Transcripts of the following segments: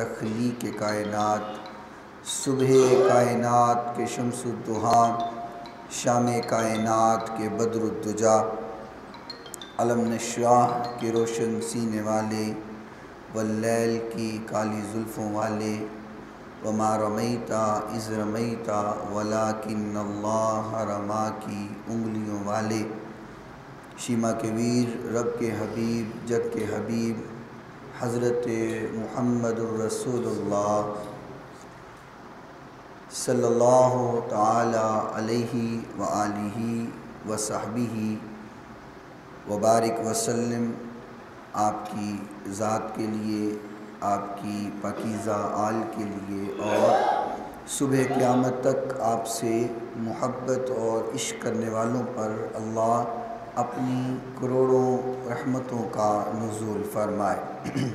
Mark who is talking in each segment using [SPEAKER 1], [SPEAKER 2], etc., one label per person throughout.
[SPEAKER 1] تخلیق کائنات، صبح کائنات کے شمس الضحیٰ، شام کائنات کے بدر الدجا، علم نشرح کے روشن سینے والے، واللیل کی کالی زلفوں والے، وما رمیت اذ رمیت ولکن اللہ رما کی انگلیوں والے، شیما کے ویر، رب کے حبیب، جگ کے حبیب، حضرت محمد الرسول اللہ صلی اللہ تعالی علیہ وآلہ وصحبہ وبارک وسلم، آپ کی ذات کے لیے، آپ کی پاکیزہ آل کے لیے، اور صبح قیامت تک آپ سے محبت اور عشق کرنے والوں پر اللہ اپنی کروڑوں رحمتوں کا نزول فرمائے۔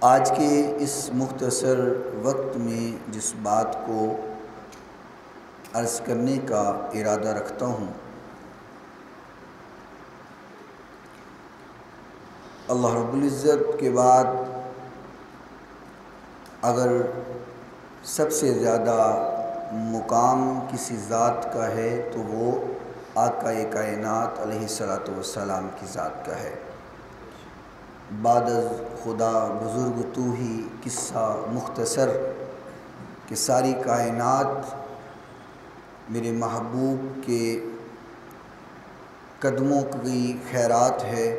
[SPEAKER 1] آج کے اس مختصر وقت میں جس بات کو عرض کرنے کا ارادہ رکھتا ہوں، اللہ رب العزت کے بعد اگر سب سے زیادہ مقام کسی ذات کا ہے تو وہ آقا کائنات علیہ الصلاۃ والسلام کی ذات کا ہے۔ بعد از خدا بزرگ تو ہی قصہ مختصر کہ ساری کائنات میرے محبوب کے قدموں کی خیرات ہے،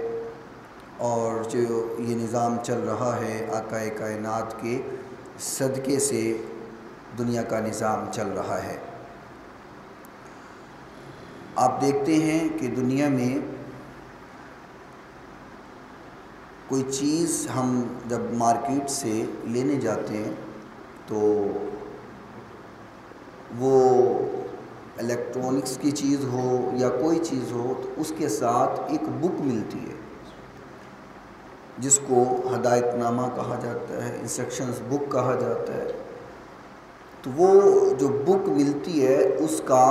[SPEAKER 1] اور جو یہ نظام چل رہا ہے آقا کائنات کے صدقے سے دنیا کا نظام چل رہا ہے۔ آپ دیکھتے ہیں کہ دنیا میں کوئی چیز ہم جب مارکیٹ سے لینے جاتے ہیں تو وہ الیکٹرانکس کی چیز ہو یا کوئی چیز ہو تو اس کے ساتھ ایک بک ملتی ہے جس کو ہدایت نامہ کہا جاتا ہے، انسٹرکشنز بک کہا جاتا ہے۔ تو وہ جو بک ملتی ہے اس کا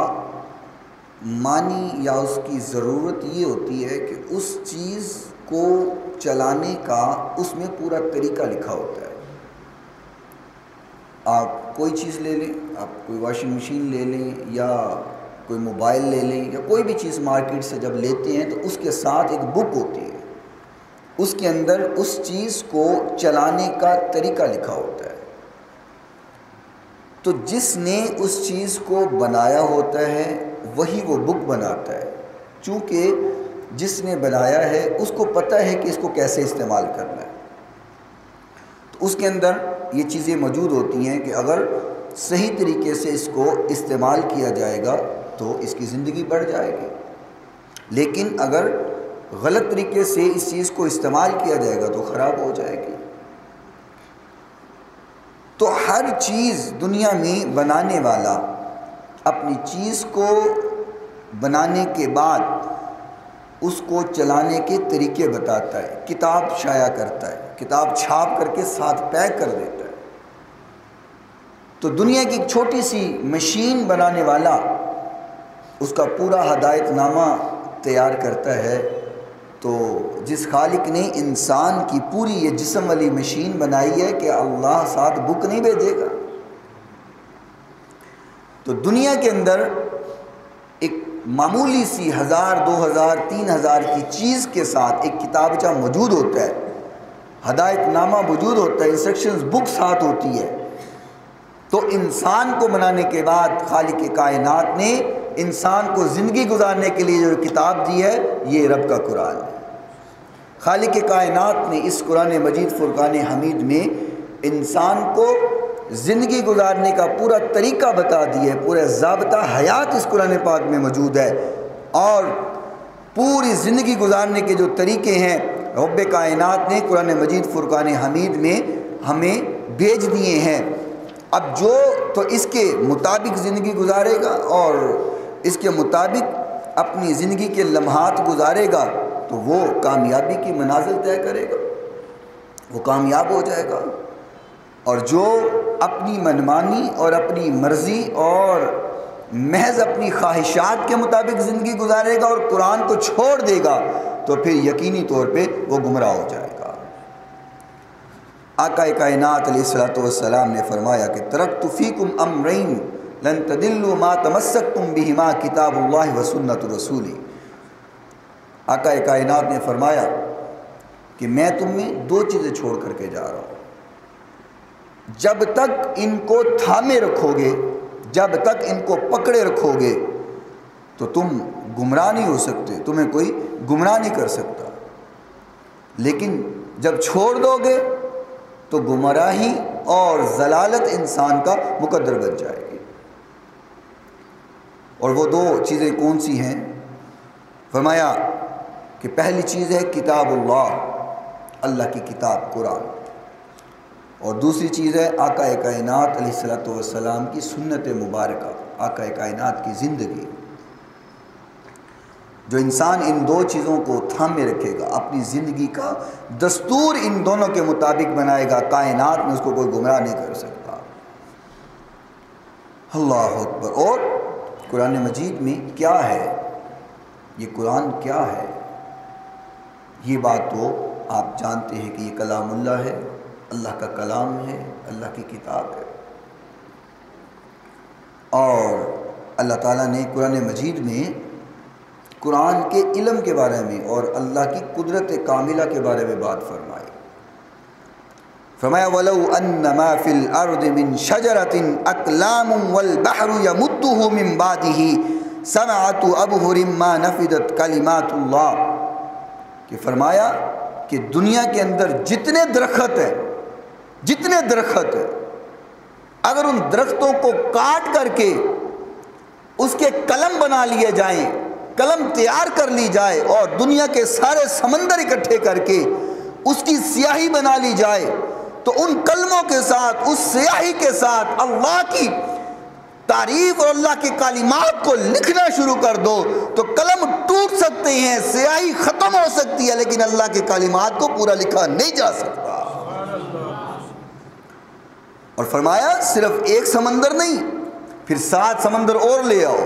[SPEAKER 1] معنی یا اس کی ضرورت یہ ہوتی ہے کہ اس چیز کو چلانے کا اس میں پورا طریقہ لکھا ہوتا ہے۔ آپ کوئی چیز لے لیں، آپ کوئی واشنگ مشین لے لیں یا کوئی موبائل لے لیں یا کوئی بھی چیز مارکیٹ سے جب لیتے ہیں تو اس کے ساتھ ایک بک ہوتی ہے، اس کے اندر اس چیز کو چلانے کا طریقہ لکھا ہوتا ہے۔ تو جس نے اس چیز کو بنایا ہوتا ہے وہی وہ بک بناتا ہے، چونکہ جس نے بنایا ہے اس کو پتہ ہے کہ اس کو کیسے استعمال کرنا ہے۔ تو اس کے اندر یہ چیزیں موجود ہوتی ہیں کہ اگر صحیح طریقے سے اس کو استعمال کیا جائے گا تو اس کی زندگی بڑھ جائے گی، لیکن اگر غلط طریقے سے اس چیز کو استعمال کیا جائے گا تو خراب ہو جائے گی۔ تو ہر چیز دنیا میں بنانے والا اپنی چیز کو بنانے کے بعد اس کو چلانے کے طریقے بتاتا ہے، کتاب شائع کرتا ہے، کتاب چھاپ کر کے ساتھ پیک کر دیتا ہے۔ تو دنیا کی ایک چھوٹی سی مشین بنانے والا اس کا پورا ہدایت نامہ تیار کرتا ہے، تو جس خالق نے انسان کی پوری یہ جسم والی مشین بنائی ہے کہ اللہ ساتھ بک نہیں بھیجے گا۔ تو دنیا کے اندر ایک معمولی سی 1000 2000 3000 کی چیز کے ساتھ ایک کتابچہ موجود ہوتا ہے، ہدایت نامہ موجود ہوتا ہے، انسٹرکشنز بک ساتھ ہوتی ہے۔ تو انسان کو بنانے کے بعد خالق کائنات نے انسان کو زندگی گزارنے کے لیے جو کتاب دی ہے یہ رب کا قرآن ہے۔ خالق کائنات نے اس قرآن مجید فرقان حمید میں انسان کو زندگی گزارنے کا پورا طریقہ بتا دیا ہے، پورا ضابطہ حیات اس قرآن پاک میں موجود ہے، اور پوری زندگی گزارنے کے جو طریقے ہیں رب کائنات نے قرآن مجید فرقان حمید میں ہمیں بھیج دیے ہیں۔ اب جو تو اس کے مطابق زندگی گزارے گا اور اس کے مطابق اپنی زندگی کے لمحات گزارے گا تو وہ کامیابی کی منازل طے کرے گا، وہ کامیاب ہو جائے گا۔ اور جو اپنی منمانی اور اپنی مرضی اور محض اپنی خواہشات کے مطابق زندگی گزارے گا اور قرآن کو چھوڑ دے گا تو پھر یقینی طور پہ وہ گمراہ ہو جائے گا۔ آقا کائنات علیہ الصلوۃ والسلام نے فرمایا کہ ترکت فیکم امرین لن تدلوا ما تمسکتم بہما کتاب اللہ و سنت رسولی۔ آقا کائنات نے فرمایا کہ میں تم میں دو چیزیں چھوڑ کر کے جا رہا ہوں، جب تک ان کو تھامے رکھو گے، جب تک ان کو پکڑے رکھو گے تو تم گمراہ نہیں ہو سکتے، تمہیں کوئی گمراہ نہیں کر سکتا، لیکن جب چھوڑ دو گے تو گمراہی اور ضلالت انسان کا مقدر بن جائے گی۔ اور وہ دو چیزیں کون سی ہیں؟ فرمایا کہ پہلی چیز ہے کتاب اللہ، اللہ کی کتاب قرآن، اور دوسری چیز ہے آقا کائنات علیہ الصلوۃ والسلام کی سنت مبارکہ، آقا کائنات کی زندگی۔ جو انسان ان دو چیزوں کو تھامے رکھے گا، اپنی زندگی کا دستور ان دونوں کے مطابق بنائے گا، کائنات میں اس کو کوئی گمراہ نہیں کر سکتا۔ اللہ اکبر۔ اور قرآن مجید میں کیا ہے؟ یہ قرآن کیا ہے؟ یہ بات تو آپ جانتے ہیں کہ یہ کلام اللہ ہے، اللہ کا کلام ہے، اللہ کی کتاب ہے۔ اور اللہ تعالیٰ نے قرآن مجید میں قرآن کے علم کے بارے میں اور اللہ کی قدرت کاملہ کے بارے میں بات فرمائی۔ فرمایا وَلَوْ أَنَّ مَا فِي الْأَرْضِ مِنْ شَجَرَةٍ أَقْلَامٌ وَالْبَحْرُ يَمُدُّهُ مِنْ بَعْدِهِ سَبْعَةُ أَبْحُرٍ مَا نَفِدَتْ كَلِمَاتُ اللَّهِ، کہ فرمایا کہ دنیا کے اندر جتنے درخت ہیں، جتنے درخت ہیں، اگر ان درختوں کو کاٹ کر کے اس کے قلم بنا لیے جائیں، قلم تیار کر لی جائے، اور دنیا کے سارے سمندر اکٹھے کر کے اس کی سیاہی بنا لی جائے، تو ان قلموں کے ساتھ، اس سیاہی کے ساتھ اللہ کی تعریف اور اللہ کی کلمات کو لکھنا شروع کر دو تو قلم ٹوٹ سکتے ہیں، سیاہی ختم ہو سکتی ہے، لیکن اللہ کی کلمات کو پورا لکھا نہیں جا سکتا۔ اور فرمایا صرف ایک سمندر نہیں، پھر 7 سمندر اور لے آؤ،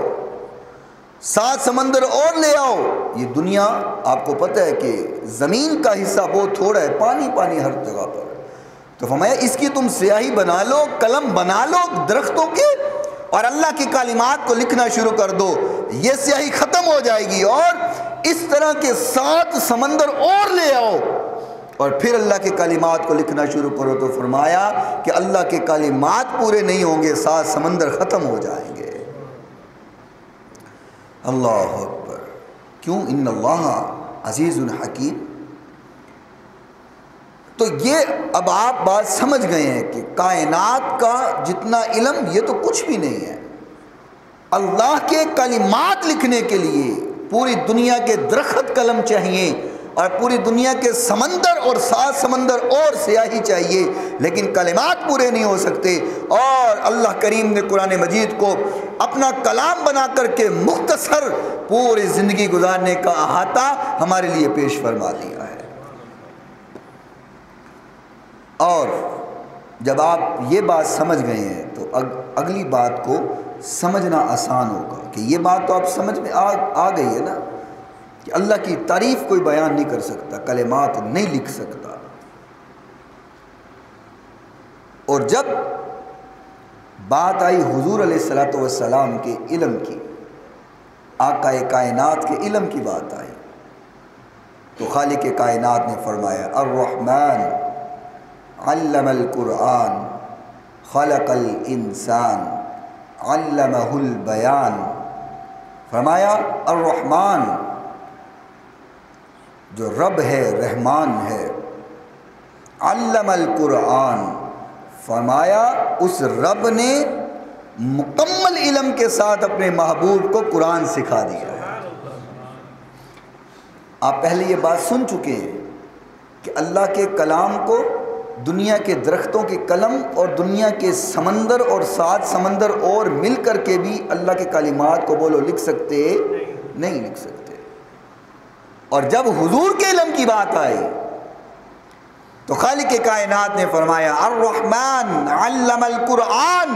[SPEAKER 1] 7 سمندر اور لے آؤ۔ یہ دنیا آپ کو پتہ ہے کہ زمین کا حصہ بہت تھوڑا ہے، پانی پانی ہر جگہ پر، تو فرمایا اس کی تم سیاہی بنا لو، قلم بنا لو درختوں کے، اور اللہ کی کلمات کو لکھنا شروع کر دو، یہ سیاہی ختم ہو جائے گی۔ اور اس طرح کے 7 سمندر اور لے آؤ اور پھر اللہ کے کلمات کو لکھنا شروع کرو، تو فرمایا کہ اللہ کے کلمات پورے نہیں ہوں گے، 7 سمندر ختم ہو جائیں گے۔ اللہ اکبر۔ کیوں؟ ان اللہ عزیز الحکیم۔ تو یہ اب آپ بات سمجھ گئے ہیں کہ کائنات کا جتنا علم یہ تو کچھ بھی نہیں ہے۔ اللہ کے کلمات لکھنے کے لیے پوری دنیا کے درخت قلم چاہیے، اور پوری دنیا کے سمندر اور 7 سمندر اور سیاہی چاہیے، لیکن کلمات پورے نہیں ہو سکتے۔ اور اللہ کریم نے قرآن مجید کو اپنا کلام بنا کر کے مختصر پوری زندگی گزارنے کا احاطہ ہمارے لیے پیش فرما دیا ہے۔ اور جب آپ یہ بات سمجھ گئے ہیں تو اگلی بات کو سمجھنا آسان ہوگا کہ یہ بات تو آپ سمجھ میں آ گئی ہے نا کہ اللہ کی تعریف کوئی بیان نہیں کر سکتا، کلمات نہیں لکھ سکتا۔ اور جب بات آئی حضور علیہ الصلوۃ والسلام کے علم کی، آقا کائنات کے علم کی بات آئی، تو خالق کائنات نے فرمایا الرحمن علم القرآن خلق الانسان علمہ البیان۔ فرمایا الرحمن جو رب ہے، رحمان ہے، علم القرآن، فرمایا اس رب نے مکمل علم کے ساتھ اپنے محبوب کو قرآن سکھا دیا ہے۔ آپ پہلے یہ بات سن چکے ہیں کہ اللہ کے کلام کو دنیا کے درختوں کے قلم اور دنیا کے سمندر اور 7 سمندر اور مل کر کے بھی اللہ کے کلمات کو بولو لکھ سکتے نہیں لکھ سکتے۔ اور جب حضور کے علم کی بات آئی تو خالق کائنات نے فرمایا الرحمن علم القرآن،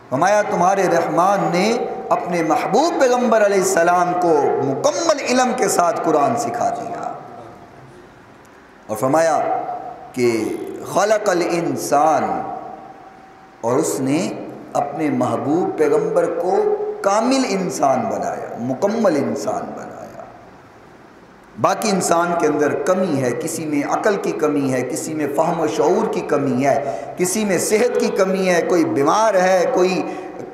[SPEAKER 1] فرمایا تمہارے رحمان نے اپنے محبوب پیغمبر علیہ السلام کو مکمل علم کے ساتھ قرآن سکھا دیا۔ اور فرمایا کہ خلق الانسان، اور اس نے اپنے محبوب پیغمبر کو کامل انسان بنایا، مکمل انسان بنایا۔ باقی انسان کے اندر کمی ہے، کسی میں عقل کی کمی ہے، کسی میں فہم و شعور کی کمی ہے، کسی میں صحت کی کمی ہے، کوئی بیمار ہے،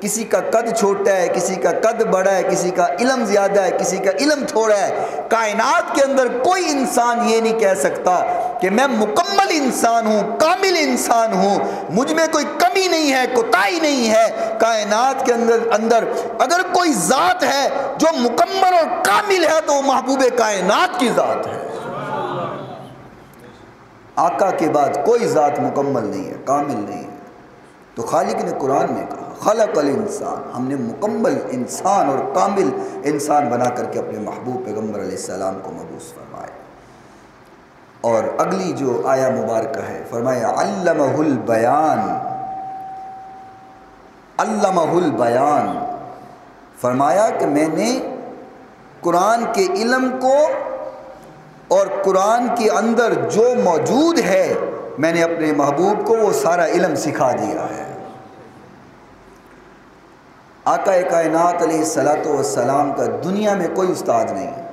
[SPEAKER 1] کسی کا قد چھوٹا ہے، کسی کا قد بڑا ہے، کسی کا علم زیادہ ہے، کسی کا علم تھوڑا ہے۔ کائنات کے اندر کوئی انسان یہ نہیں کہہ سکتا کہ میں مکمل انسان ہوں، کامل انسان ہوں، مجھ میں کوئی کمی نہیں ہے، کوتاہی نہیں ہے۔ کائنات کے اندر اگر کوئی ذات ہے جو مکمل اور کامل ہے تو وہ محبوب کائنات کی ذات ہے۔ آقا کے بعد کوئی ذات مکمل نہیں ہے، کامل نہیں ہے۔ تو خالق نے قرآن میں کہا خلق الانسان، ہم نے مکمل انسان اور کامل انسان بنا کر کے اپنے محبوب پیغمبر علیہ السلام کو مبعوث فرمایا۔ اور اگلی جو آیا مبارکہ ہے، فرمایا علمہ البیان، علمہ البیان، فرمایا کہ میں نے قرآن کے علم کو اور قرآن کے اندر جو موجود ہے میں نے اپنے محبوب کو وہ سارا علم سکھا دیا ہے۔ آقا کائنات علیہ السلام کا دنیا میں کوئی استاد نہیں ہے،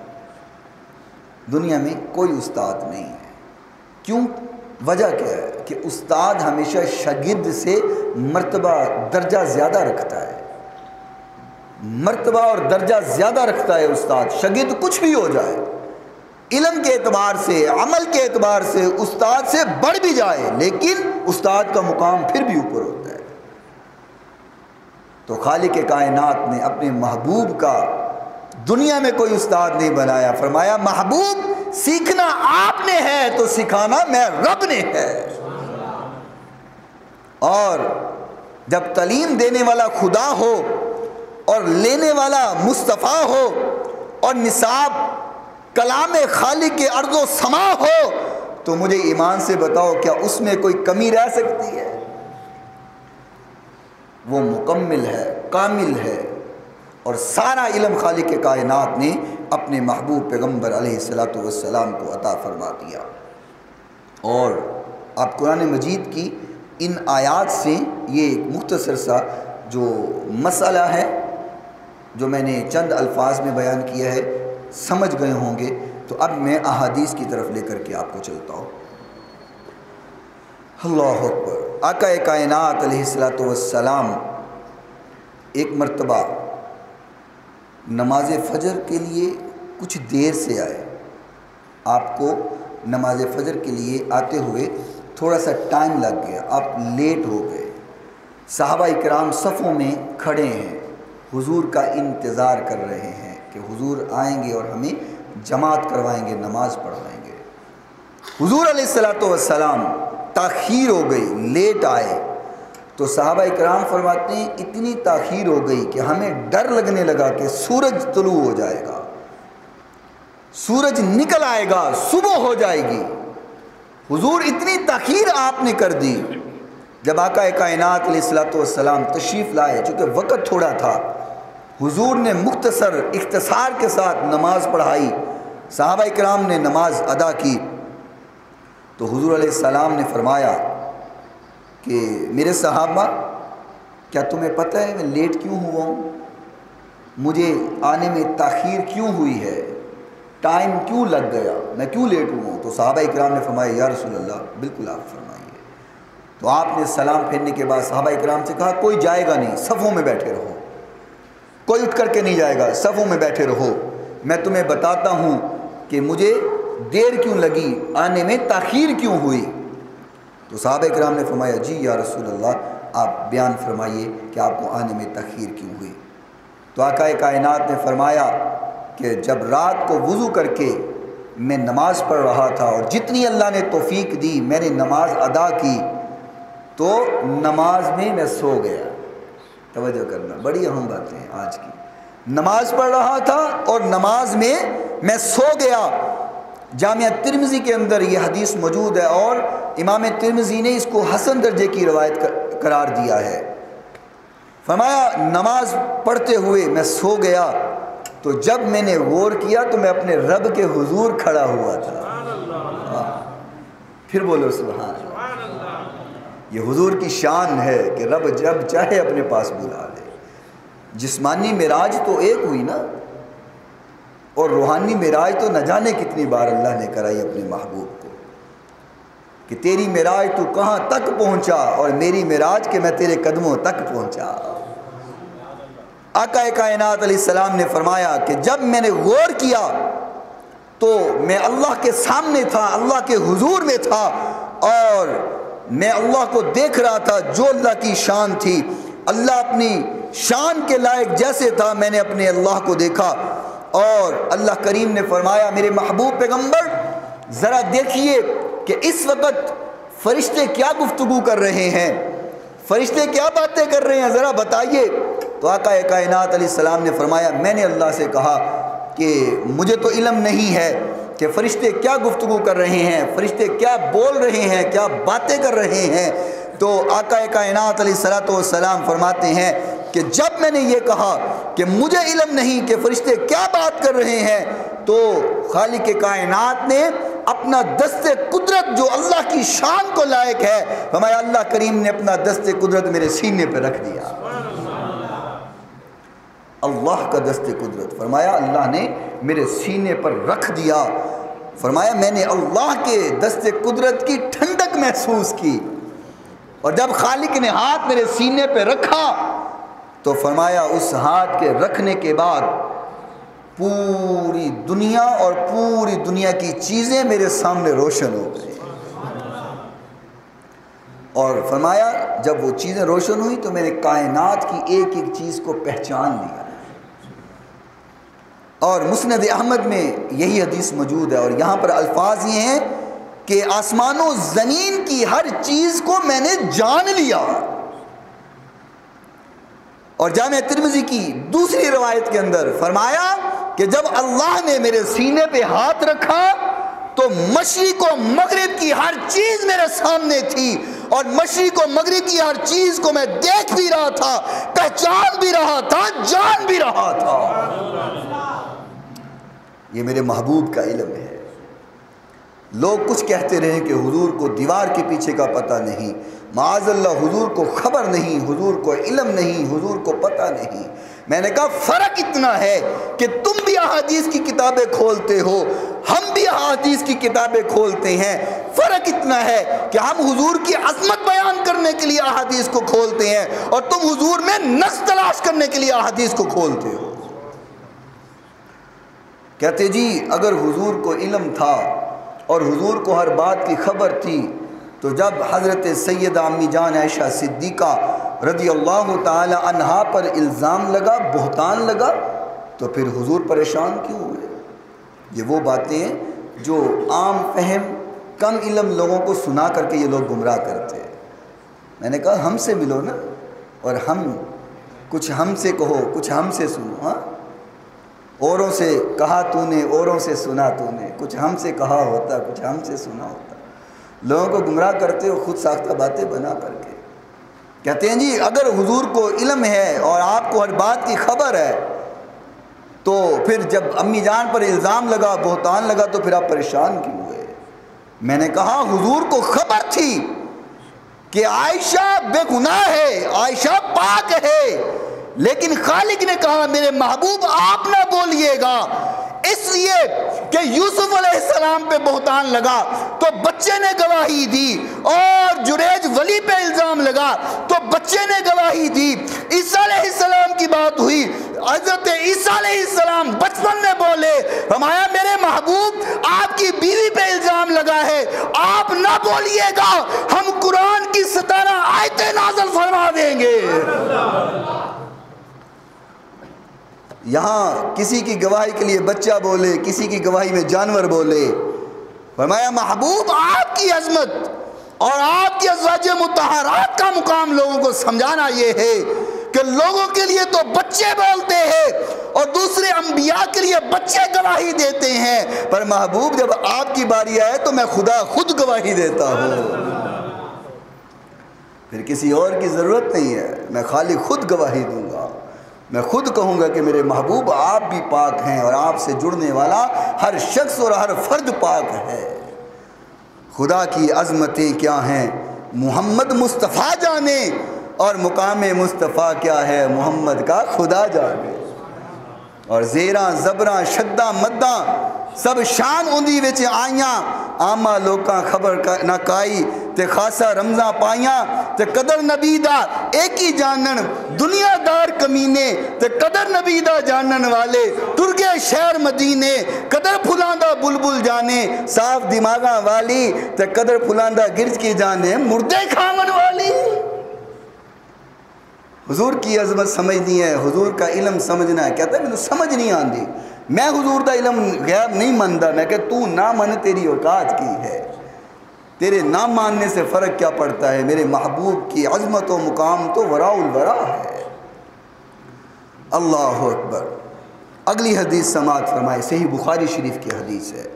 [SPEAKER 1] دنیا میں کوئی استاد نہیں ہے۔ کیوں؟ وجہ کیا ہے کہ استاد ہمیشہ شاگرد سے مرتبہ درجہ زیادہ رکھتا ہے، مرتبہ اور درجہ زیادہ رکھتا ہے استاد۔ شاگرد کچھ بھی ہو جائے، علم کے اعتبار سے، عمل کے اعتبار سے استاد سے بڑھ بھی جائے، لیکن استاد کا مقام پھر بھی اوپر ہوتا ہے۔ تو خالق کائنات نے اپنے محبوب کا دنیا میں کوئی استاد نہیں بنایا، فرمایا محبوب سیکھنا آپ نے ہے تو سکھانا میں رب نے ہے۔ اور جب تعلیم دینے والا خدا ہو اور لینے والا مصطفیٰ ہو اور نصاب کلام خالق کے ارض و سما ہو تو مجھے ایمان سے بتاؤ کیا اس میں کوئی کمی رہ سکتی ہے؟ وہ مکمل ہے، کامل ہے، اور سارا علم خالق کائنات نے اپنے محبوب پیغمبر علیہ السلام کو عطا فرما دیا۔ اور آپ قرآن مجید کی ان آیات سے یہ ایک مختصر سا جو مسئلہ ہے جو میں نے چند الفاظ میں بیان کیا ہے سمجھ گئے ہوں گے۔ تو اب میں احادیث کی طرف لے کر کے آپ کو چلتا ہوں۔ اللہ اکبر۔ آقا کائنات علیہ السلام ایک مرتبہ نماز فجر کے لیے کچھ دیر سے آئے۔ آپ کو نماز فجر کے لیے آتے ہوئے تھوڑا سا ٹائم لگ گیا، آپ لیٹ ہو گئے۔ صحابہ اکرام صفوں میں کھڑے ہیں، حضور کا انتظار کر رہے ہیں کہ حضور آئیں گے اور ہمیں جماعت کروائیں گے، نماز پڑھوائیں گے۔ حضور علیہ السلام تاخیر ہو گئی، لیٹ آئے تو صحابہ اکرام فرماتے ہیں اتنی تاخیر ہو گئی کہ ہمیں ڈر لگنے لگا کہ سورج طلوع ہو جائے گا، سورج نکل آئے گا، صبح ہو جائے گی۔ حضور اتنی تاخیر آپ نے کر دی۔ جب آقا کائنات علیہ السلام تشریف لائے، چونکہ وقت تھوڑا تھا، حضور نے مختصر اختصار کے ساتھ نماز پڑھائی، صحابہ اکرام نے نماز ادا کی تو حضور علیہ السلام نے فرمایا کہ میرے صحابہ کیا تمہیں پتہ ہے میں لیٹ کیوں ہوا ہوں؟ مجھے آنے میں تاخیر کیوں ہوئی ہے؟ ٹائم کیوں لگ گیا؟ میں کیوں لیٹ ہوا ہوں؟ تو صحابہ اکرام نے فرمایا یا رسول اللہ بالکل آپ فرمائیے۔ تو آپ نے سلام پھیرنے کے بعد صحابہ اکرام سے کہا کوئی جائے گا نہیں، صفوں میں بیٹھے رہو، کوئی اٹھ کر کے نہیں جائے گا، صفوں میں بیٹھے رہو، میں تمہیں بتاتا ہوں کہ مجھے دیر کیوں لگی، آنے میں تاخیر کیوں ہوئی۔ تو صحابہ اکرام نے فرمایا جی یا رسول اللہ آپ بیان فرمائیے کہ آپ کو آنے میں تاخیر کیوں ہوئی۔ تو آقا کائنات نے فرمایا کہ جب رات کو وضو کر کے میں نماز پڑھ رہا تھا اور جتنی اللہ نے توفیق دی میں نے نماز ادا کی تو نماز میں سو گیا۔ توجہ کرنا، بڑی اہم باتیں ہیں آج کی۔ نماز پڑھ رہا تھا اور نماز میں سو گیا۔ جامعہ ترمذی کے اندر یہ حدیث موجود ہے اور امام ترمذی نے اس کو حسن درجے کی روایت قرار دیا ہے۔ فرمایا نماز پڑھتے ہوئے میں سو گیا تو جب میں نے غور کیا تو میں اپنے رب کے حضور کھڑا ہوا تھا۔ پھر بولو سبحان اللہ۔ یہ حضور کی شان ہے کہ رب جب چاہے اپنے پاس بلا لے۔ جسمانی معراج تو ایک ہوئی نا، اور روحانی معراج تو نہ جانے کتنی بار اللہ نے کرائی اپنے محبوب کو، کہ تیری معراج تو کہاں تک پہنچا اور میری معراج کہ میں تیرے قدموں تک پہنچا۔ آقا کائنات علیہ السلام نے فرمایا کہ جب میں نے غور کیا تو میں اللہ کے سامنے تھا، اللہ کے حضور میں تھا، اور میں اللہ کو دیکھ رہا تھا جو اللہ کی شان تھی۔ اللہ اپنی شان کے لائق جیسے تھا، میں نے اپنے اللہ کو دیکھا، اور اللہ کریم نے فرمایا میرے محبوب پیغمبر ذرا دیکھیے کہ اس وقت فرشتے کیا گفتگو کر رہے ہیں، فرشتے کیا باتیں کر رہے ہیں، ذرا بتائیے۔ تو آقا کائنات علیہ السلام نے فرمایا میں نے اللہ سے کہا کہ مجھے تو علم نہیں ہے کہ فرشتے کیا گفتگو کر رہے ہیں، فرشتے کیا بول رہے ہیں، کیا باتیں کر رہے ہیں۔ تو آقا کائنات علیہ السلام فرماتے ہیں کہ جب میں نے یہ کہا کہ مجھے علم نہیں کہ فرشتے کیا بات کر رہے ہیں، تو خالق کائنات نے اپنا دست قدرت جو اللہ کی شان کو لائق ہے، فرمایا اللہ کریم نے اپنا دست قدرت میرے سینے پہ رکھ دیا۔ اللہ کا دست قدرت، فرمایا اللہ نے میرے سینے پر رکھ دیا۔ فرمایا میں نے اللہ کے دست قدرت کی ٹھنڈک محسوس کی، اور جب خالق نے ہاتھ میرے سینے پہ رکھا تو فرمایا اس ہاتھ کے رکھنے کے بعد پوری دنیا اور پوری دنیا کی چیزیں میرے سامنے روشن ہو گئی، اور فرمایا جب وہ چیزیں روشن ہوئی تو میں نے کائنات کی ایک ایک چیز کو پہچان لیا۔ اور مسند احمد میں یہی حدیث موجود ہے، اور یہاں پر الفاظ یہ ہیں کہ آسمان و زمین کی ہر چیز کو میں نے جان لیا۔ اور جامع ترمذی کی دوسری روایت کے اندر فرمایا کہ جب اللہ نے میرے سینے پہ ہاتھ رکھا تو مشرق و مغرب کی ہر چیز میرے سامنے تھی، اور مشرق و مغرب کی ہر چیز کو میں دیکھ بھی رہا تھا، پہچان بھی رہا تھا، جان بھی رہا تھا۔ یہ میرے محبوب کا علم ہے۔ لوگ کچھ کہتے رہے کہ حضور کو دیوار کے پیچھے کا پتہ نہیں، معاذ اللہ حضور کو خبر نہیں، حضور کو علم نہیں، حضور کو پتہ نہیں۔ میں نے کہا فرق اتنا ہے کہ تم بھی احادیث کی کتابیں کھولتے ہو، ہم بھی احادیث کی کتابیں کھولتے ہیں، فرق اتنا ہے کہ ہم حضور کی عظمت بیان کرنے کے لیے احادیث کو کھولتے ہیں، اور تم حضور میں نقص تلاش کرنے کے لیے احادیث کو کھولتے ہو۔ کہتے جی اگر حضور کو علم تھا اور حضور کو ہر بات کی خبر تھی، تو جب حضرت سیدہ امی جان عائشہ صدیقہ رضی اللہ تعالی عنہا پر الزام لگا، بہتان لگا، تو پھر حضور پریشان کیوں ہوئے؟ یہ وہ باتیں ہیں جو عام فہم کم علم لوگوں کو سنا کر کے یہ لوگ گمراہ کرتے ہیں۔ میں نے کہا ہم سے ملو نا، اور کچھ ہم سے کہو، کچھ ہم سے سنو۔ ہاں، اوروں سے کہا تو نے، اوروں سے سنا تو نے، کچھ ہم سے کہا ہوتا، کچھ ہم سے سنا ہوتا۔ لوگوں کو گمراہ کرتے ہو خود ساختہ باتیں بنا کر کے۔ کہتے ہیں جی اگر حضور کو علم ہے اور آپ کو ہر بات کی خبر ہے، تو پھر جب امی جان پر الزام لگا، بہتان لگا، تو پھر آپ پریشان کیوں ہوئے؟ میں نے کہا حضور کو خبر تھی کہ عائشہ بے گناہ ہے، عائشہ پاک ہے، لیکن خالق نے کہا میرے محبوب آپ نہ بولیے گا، اس لیے کہ یوسف علیہ السلام پہ بہتان لگا تو بچے نے گواہی دی، اور جریج ولی پہ الزام لگا تو بچے نے گواہی دی۔ عیسیٰ علیہ السلام کی بات ہوئی، حضرت عیسیٰ علیہ السلام بچپن میں بولے، فرمایا میرے محبوب آپ کی بیوی پہ الزام لگا ہے، آپ نہ بولیے گا، ہم قرآن کی 17 آیتیں نازل فرما دیں گے۔ یہاں کسی کی گواہی کے لیے بچہ بولے، کسی کی گواہی میں جانور بولے۔ فرمایا محبوب آپ کی عظمت اور آپ کی ازواج مطہرات کا مقام لوگوں کو سمجھانا یہ ہے کہ لوگوں کے لیے تو بچے بولتے ہیں اور دوسرے انبیاء کے لیے بچے گواہی دیتے ہیں، پر محبوب جب آپ کی باری آئے تو میں خدا خود گواہی دیتا ہوں، پھر کسی اور کی ضرورت نہیں ہے، میں خالق خود گواہی دوں گا، میں خود کہوں گا کہ میرے محبوب آپ بھی پاک ہیں، اور آپ سے جڑنے والا ہر شخص اور ہر فرد پاک ہے۔ خدا کی عظمتیں کیا ہیں محمد مصطفیٰ جانے، اور مقام مصطفیٰ کیا ہے محمد کا خدا جانے۔ اور زیراں زبراں شداں مداں سب شان اندی وچ آئیاں، آما لوکاں خبر نہ کائی تے خاصا رمضاں پائیاں، تے قدر نبی دا ایک ہی جانن دنیا دار کمینے، تے قدر نبی دا جانن والے ترگے شہر مدینے، قدر پھلاندہ بلبل جانے صاف دماغاں والی، تے قدر پھلاندہ گرج کی جانے مردے کھاون والی۔ حضور کی عظمت سمجھنی ہے، حضور کا علم سمجھنا ہے۔ کہتا ہے میں سمجھ نہیں آندی، میں حضور دا علم غیب نہیں ماندا، میں کہ تو نہ من تیری اوقات کی ہے، تیرے نہ ماننے سے فرق کیا پڑتا ہے، میرے محبوب کی عظمت و مقام تو وراء الورا ہے۔ اللہ اکبر۔ اگلی حدیث سماعت فرمائے، صحیح بخاری شریف کی حدیث ہے،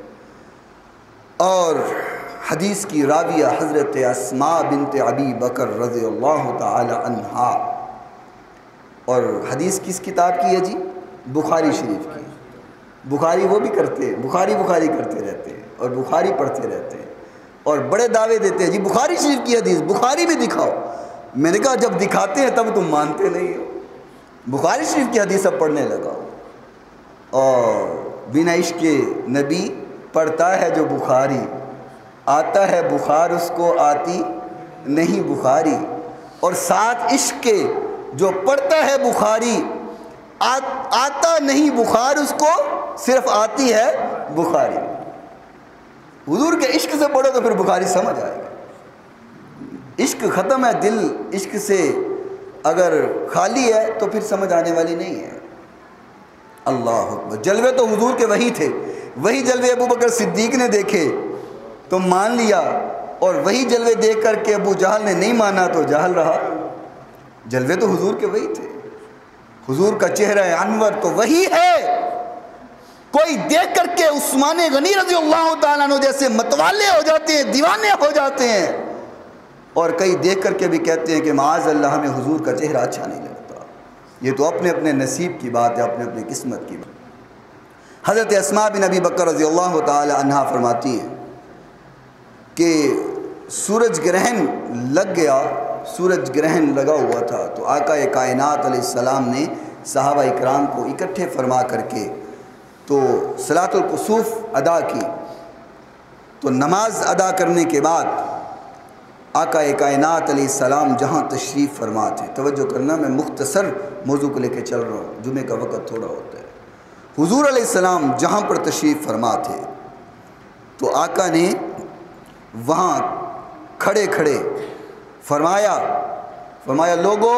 [SPEAKER 1] اور حدیث کی راویہ حضرت اسماء بنت ابی بکر رضی اللہ تعالی عنہا، اور حدیث کس کتاب کی ہے جی؟ بخاری شریف کی۔ بخاری وہ بھی کرتے ہیں، بخاری کرتے رہتے ہیں اور بخاری پڑھتے رہتے ہیں اور بڑے دعوے دیتے ہیں جی بخاری شریف کی حدیث بخاری میں دکھاؤ۔ میں نے کہا جب دکھاتے ہیں تب تم مانتے نہیں ہو، بخاری شریف کی حدیث اب پڑھنے لگا ہو۔ اور بنا عشق نبی پڑھتا ہے جو بخاری، آتا ہے بخار اس کو آتی نہیں بخاری، اور ساتھ عشق کے جو پڑھتا ہے بخاری آتا نہیں بخار اس کو، صرف آتی ہے بخاری۔ حضور کے عشق سے پڑھو تو پھر بخاری سمجھ آئے گا۔ عشق ختم ہے، دل عشق سے اگر خالی ہے تو پھر سمجھ آنے والی نہیں ہے۔ اللہ اکبر۔ جلوے تو حضور کے وہی تھے، وہی جلوے ابو بکر صدیق نے دیکھے تو مان لیا، اور وہی جلوے دیکھ کر کے ابو جہل نے نہیں مانا تو جہل رہا۔ جلوے تو حضور کے وہی تھے، حضور کا چہرہ انور تو وہی ہے۔ کوئی دیکھ کر کے عثمان غنی رضی اللہ تعالیٰ عنہ جیسے متوالے ہو جاتے ہیں، دیوانے ہو جاتے ہیں، اور کئی دیکھ کر کے بھی کہتے ہیں کہ معاذ اللہ ہمیں حضور کا چہرہ اچھا نہیں لگتا۔ یہ تو اپنے اپنے نصیب کی بات ہے، اپنے اپنے قسمت کی بات۔ حضرت اسماء بن ابی بکر رضی اللہ تعالی عنہا فرماتی ہیں کہ سورج گرہن لگ گیا، سورج گرہن لگا ہوا تھا، تو آقا کائنات علیہ السلام نے صحابہ اکرام کو اکٹھے فرما کر کے تو صلاۃ الکسوف ادا کی۔ تو نماز ادا کرنے کے بعد آقا کائنات علیہ السلام جہاں تشریف فرما تھے، توجہ کرنا میں مختصر موضوع کو لے کے چل رہا ہوں، جمعے کا وقت تھوڑا ہوتا ہے۔ حضور علیہ السلام جہاں پر تشریف فرما تھے تو آقا نے وہاں کھڑے کھڑے فرمایا لوگو،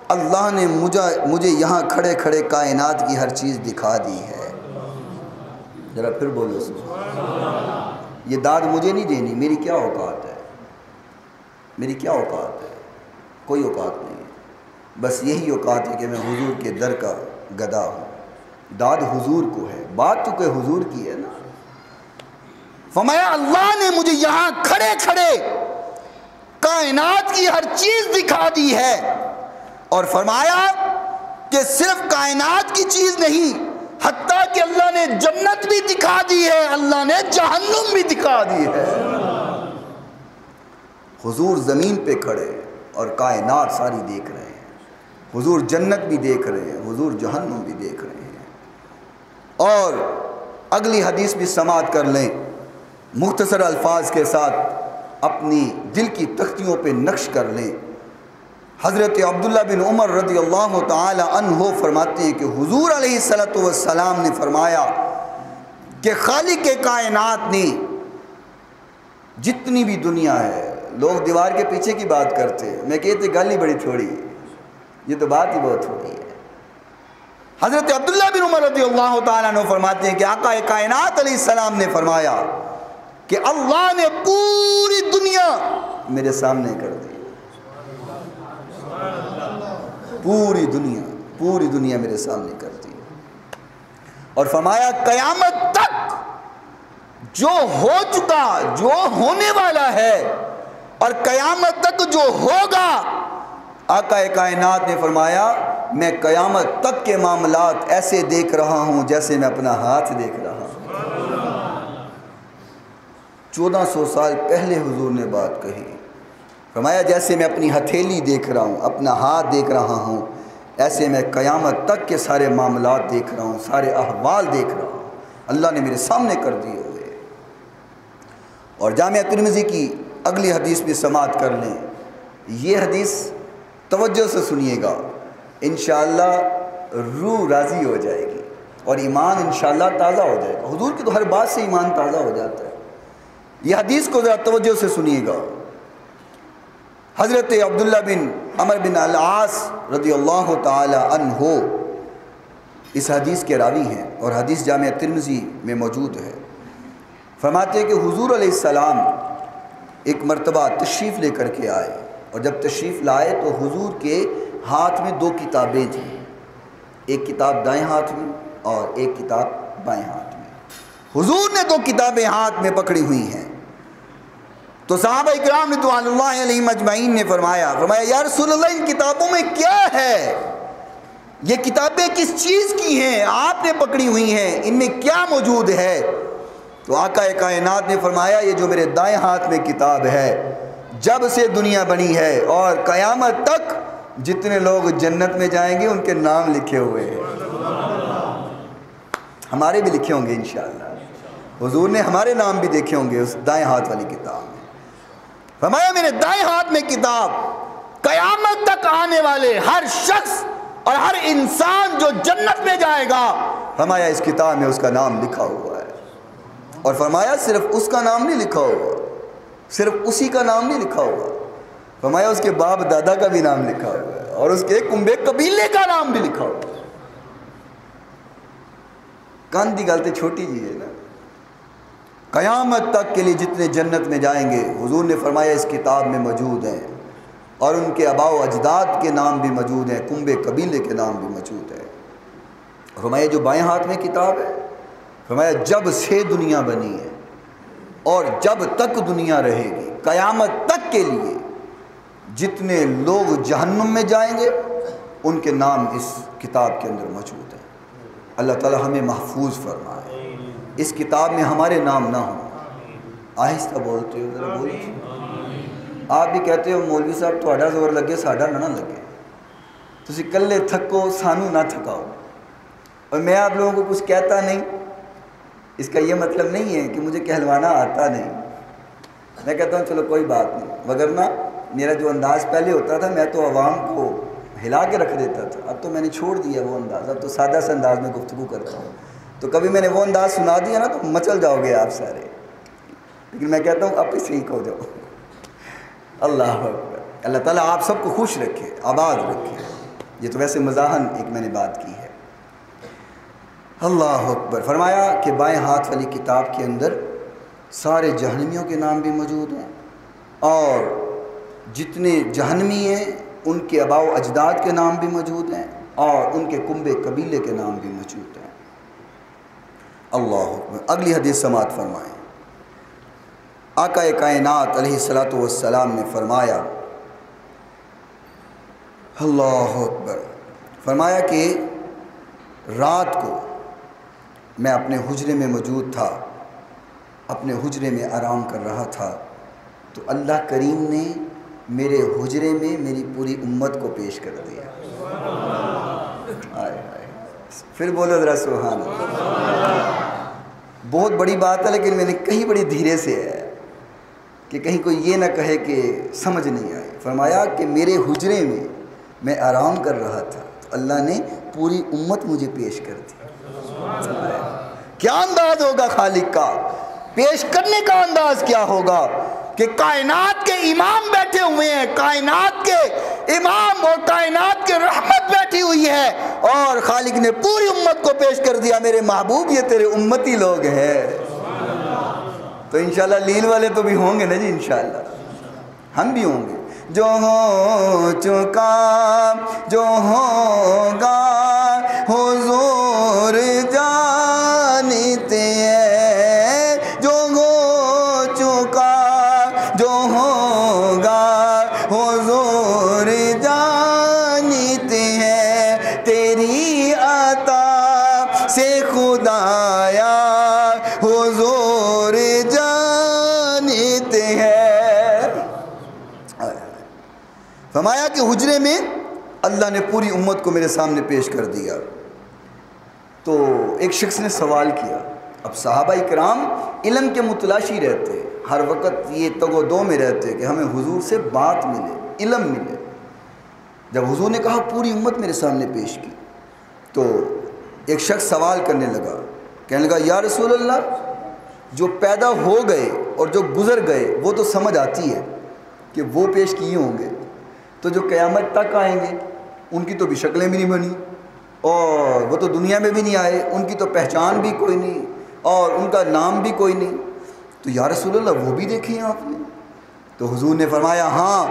[SPEAKER 1] اللہ نے مجھے یہاں کھڑے کھڑے کائنات کی ہر چیز دکھا دی ہے۔ ذرا پھر بولو سبحان اللہ۔ یہ داد مجھے نہیں دینی، میری کیا اوقات ہے، میری کیا اوقات ہے، کوئی اوقات نہیں ہے، بس یہی اوقات ہے کہ میں حضور کے در کا گدا ہوں۔ داد حضور کو ہے، بات تو کہ حضور کی ہے نا۔ فرمایا اللہ نے مجھے یہاں کھڑے کھڑے کائنات کی ہر چیز دکھا دی ہے، اور فرمایا کہ صرف کائنات کی چیز نہیں، حتیٰ کہ اللہ نے جنت بھی دکھا دی ہے، اللہ نے جہنم بھی دکھا دی ہے۔ حضور زمین پہ کھڑے اور کائنات ساری دیکھ رہے ہیں، حضور جنت بھی دیکھ رہے ہیں، حضور جہنم بھی دیکھ رہے ہیں۔ اور اگلی حدیث بھی سماعت کر لیں، مختصر الفاظ کے ساتھ اپنی دل کی تختیوں پہ نقش کر لیں۔ حضرت عبداللہ بن عمر رضی اللہ تعالی عنہ فرماتے ہیں کہ حضور علیہ السلام نے فرمایا کہ خالق کائنات نے جتنی بھی دنیا ہے، لوگ دیوار کے پیچھے کی بات کرتے ہیں، میں کہتے گل ہی بڑی تھوڑی ہے، یہ تو بات ہی بہت تھوڑی ہے۔ حضرت عبداللہ بن عمر رضی اللہ تعالیٰ عنہ فرماتے ہیں کہ آقا کائنات علیہ السلام نے فرمایا کہ اللہ نے پوری دنیا میرے سامنے کر دی، پوری دنیا میرے سامنے کر دی، اور فرمایا قیامت تک جو ہو چکا، جو ہونے والا ہے، اور قیامت تک جو ہوگا، آقا کائنات نے فرمایا میں قیامت تک کے معاملات ایسے دیکھ رہا ہوں جیسے میں اپنا ہاتھ دیکھ رہا ہوں۔ 1400 سال پہلے حضور نے بات کہی. فرمایا جیسے میں اپنی ہتھیلی دیکھ رہا ہوں، اپنا ہاتھ دیکھ رہا ہوں، ایسے میں قیامت تک کے سارے معاملات دیکھ رہا ہوں، سارے احوال دیکھ رہا ہوں، اللہ نے میرے سامنے کر دیے ہوئے. اور جامعہ ترمذی کی اگلی حدیث بھی سماعت کر لیں. یہ حدیث توجہ سے سنیے گا، انشاءاللہ روح راضی ہو جائے گی اور ایمان انشاءاللہ تازہ ہو جائے گا. حضور کی تو ہر بات سے ایمان تازہ ہو جاتا ہے. یہ حدیث کو ذرا توجہ سے سنیے گا. حضرت عبداللہ بن عمر بن العاص رضی اللہ تعالی عنہ اس حدیث کے راوی ہیں اور حدیث جامعہ ترمذی میں موجود ہے. فرماتے ہیں کہ حضور علیہ السلام ایک مرتبہ تشریف لے کر کے آئے، اور جب تشریف لائے تو حضور کے ہاتھ میں 2 کتابیں تھیں، ایک کتاب دائیں ہاتھ میں اور ایک کتاب بائیں ہاتھ میں. حضور نے 2 کتابیں ہاتھ میں پکڑی ہوئی ہیں. تو صحابہ اکرام رضوان اللہ علیہم اجمعین نے فرمایا یا رسول اللہ ان کتابوں میں کیا ہے؟ یہ کتابیں کس چیز کی ہیں آپ نے پکڑی ہوئی ہیں، ان میں کیا موجود ہے؟ تو آقا کائنات نے فرمایا یہ جو میرے دائیں ہاتھ میں کتاب ہے، جب سے دنیا بنی ہے اور قیامت تک جتنے لوگ جنت میں جائیں گے ان کے نام لکھے ہوئے ہیں. ہمارے بھی لکھے ہوں گے انشاءاللہ. حضور نے ہمارے نام بھی دیکھے ہوں گے اس دائیں ہاتھ والی کتاب میں. فرمایا میرے دائیں ہاتھ میں کتاب، قیامت تک آنے والے ہر شخص اور ہر انسان جو جنت میں جائے گا، فرمایا اس کتاب میں اس کا نام لکھا ہوا ہے. اور فرمایا صرف اس کا نام نہیں لکھا ہوا، صرف اسی کا نام نہیں لکھا ہوا، فرمایا اس کے باپ دادا کا بھی نام لکھا ہوا ہے اور اس کے کنبے قبیلے کا نام بھی لکھا ہوا ہے. کان دی گل تے چھوٹی جی ہے نا. قیامت تک کے لیے جتنے جنت میں جائیں گے حضور نے فرمایا اس کتاب میں موجود ہیں، اور ان کے آباء و اجداد کے نام بھی موجود ہیں، کنبے قبیلے کے نام بھی موجود ہیں. فرمایا جو بائیں ہاتھ میں کتاب ہے، فرمایا جب سے دنیا بنی ہے اور جب تک دنیا رہے گی، قیامت تک کے لیے جتنے لوگ جہنم میں جائیں گے ان کے نام اس کتاب کے اندر موجود ہیں. اللہ تعالی ہمیں محفوظ فرمائے، اس کتاب میں ہمارے نام نہ ہوں. آہستہ بولتے ہو ذرا بولیے. آپ بھی کہتے ہو مولوی صاحب تھوڑا زور لگے ساڈا نہ لگے، تسی کلے تھکو سانو نہ تھکاؤ. اور میں آپ لوگوں کو کچھ کہتا نہیں، اس کا یہ مطلب نہیں ہے کہ مجھے کہلوانا آتا نہیں. میں کہتا ہوں چلو کوئی بات نہیں، وگرنہ میرا جو انداز پہلے ہوتا تھا میں تو عوام کو ہلا کے رکھ دیتا تھا. اب تو میں نے چھوڑ دیا وہ انداز، اب تو سادہ سے انداز میں گفتگو کرتا ہوں. تو کبھی میں نے وہ انداز سنا دیا نا تو مچل جاؤ گے آپ سارے، لیکن میں کہتا ہوں آپ سیکھ ہو جاؤ. اللہ اکبر. اللہ تعالیٰ آپ سب کو خوش رکھے، آباد رکھے. یہ تو ویسے مزاحن ایک میں نے بات کی ہے. اللہ اکبر. فرمایا کہ بائیں ہاتھ والی کتاب کے اندر سارے جہنمیوں کے نام بھی موجود ہیں، اور جتنے جہنمی ہیں ان کے آباء و اجداد کے نام بھی موجود ہیں، اور ان کے کنبے قبیلے کے نام بھی موجود ہیں. اللہ اکبر. اگلی حدیث سماعت فرمائیں. آقا کائنات علیہ الصلوۃ والسلام نے فرمایا، اللہ اکبر، فرمایا کہ رات کو میں اپنے حجرے میں موجود تھا، اپنے حجرے میں آرام کر رہا تھا، تو اللہ کریم نے میرے حجرے میں میری پوری امت کو پیش کر دیا. آئے آئے. پھر بولو ذرا سبحان اللہ. بہت بڑی بات ہے لیکن میں نے کہیں بڑی دھیرے سے ہے کہ کہیں کوئی یہ نہ کہے کہ سمجھ نہیں آئی. فرمایا کہ میرے حجرے میں آرام کر رہا تھا تو اللہ نے پوری امت مجھے پیش کر دی. کیا انداز ہوگا خالق کا، پیش کرنے کا انداز کیا ہوگا کہ کائنات کے امام بیٹھے ہوئے ہیں، کائنات کے امام اور کائنات کے رحمت بیٹھی ہوئی ہے، اور خالق نے پوری امت کو پیش کر دیا میرے محبوب یہ تیرے امتی لوگ ہیں. تو انشاءاللہ لیل والے تو بھی ہوں گے نا جی، انشاءاللہ ہم بھی ہوں گے. جو ہو چکا جو ہوگا حضور جانتے ہیں، جو ہو چکا جو ہوگا حضور جانتے ہیں. تیری عطا سے خدایا حضور جانتے فرمایا کہ حجرے میں اللہ نے پوری امت کو میرے سامنے پیش کر دیا. تو ایک شخص نے سوال کیا. اب صحابہ کرام علم کے متلاشی رہتے، ہر وقت یہ تگ و دو میں رہتے کہ ہمیں حضور سے بات ملے، علم ملے. جب حضور نے کہا پوری امت میرے سامنے پیش کی، تو ایک شخص سوال کرنے لگا، کہنے لگا یا رسول اللہ، جو پیدا ہو گئے اور جو گزر گئے وہ تو سمجھ آتی ہے کہ وہ پیش کیے ہوں گے، تو جو قیامت تک آئیں گے ان کی تو بھی شکلیں بھی نہیں بنی، اور وہ تو دنیا میں بھی نہیں آئے، ان کی تو پہچان بھی کوئی نہیں اور ان کا نام بھی کوئی نہیں، تو یا رسول اللہ وہ بھی دیکھیں آپ نے؟ تو حضور نے فرمایا ہاں،